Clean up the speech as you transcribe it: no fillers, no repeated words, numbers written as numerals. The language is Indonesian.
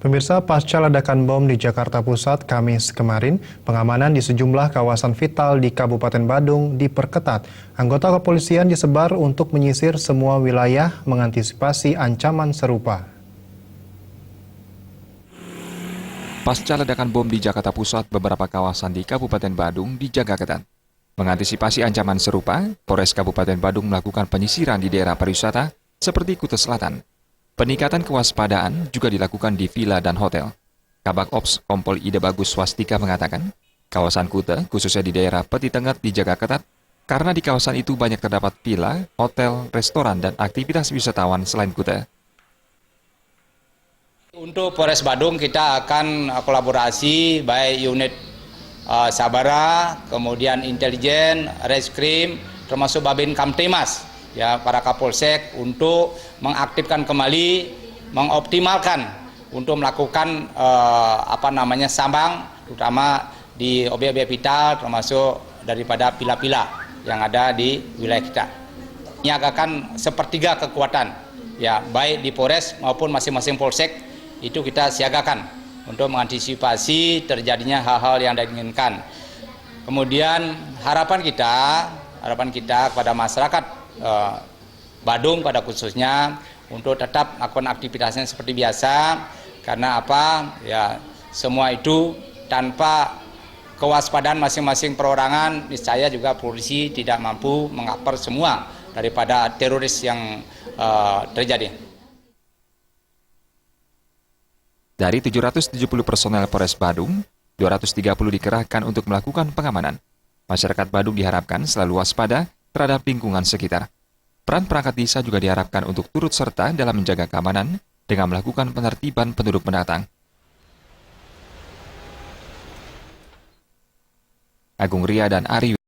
Pemirsa, pasca ledakan bom di Jakarta Pusat Kamis kemarin, pengamanan di sejumlah kawasan vital di Kabupaten Badung diperketat. Anggota kepolisian disebar untuk menyisir semua wilayah mengantisipasi ancaman serupa. Pasca ledakan bom di Jakarta Pusat, beberapa kawasan di Kabupaten Badung dijaga ketat. Mengantisipasi ancaman serupa, Polres Kabupaten Badung melakukan penyisiran di daerah pariwisata seperti Kuta Selatan. Peningkatan kewaspadaan juga dilakukan di villa dan hotel. Kabak Ops Kompol Ida Bagus Swastika mengatakan, kawasan Kuta, khususnya di daerah Peti Tengah, dijaga ketat karena di kawasan itu banyak terdapat villa, hotel, restoran, dan aktivitas wisatawan selain Kuta. Untuk Polres Badung kita akan kolaborasi baik unit Sabara, kemudian intelijen, reskrim, termasuk Babin Kamtimas, ya para Kapolsek untuk mengaktifkan kembali, mengoptimalkan untuk melakukan sambang, terutama di objek-objek vital, termasuk daripada pila-pila yang ada di wilayah kita. Menyiagakan sepertiga kekuatan, ya baik di Polres maupun masing-masing Polsek. Itu kita siagakan untuk mengantisipasi terjadinya hal-hal yang diinginkan. Kemudian harapan kita kepada masyarakat Badung pada khususnya untuk tetap melakukan aktivitasnya seperti biasa, karena apa? Ya, semua itu tanpa kewaspadaan masing-masing perorangan, niscaya juga polisi tidak mampu mengapar semua daripada teroris yang terjadi. Dari 770 personel Polres Badung, 230 dikerahkan untuk melakukan pengamanan. Masyarakat Badung diharapkan selalu waspada terhadap lingkungan sekitar. Peran perangkat desa juga diharapkan untuk turut serta dalam menjaga keamanan dengan melakukan penertiban penduduk pendatang. Agung Ria dan Ari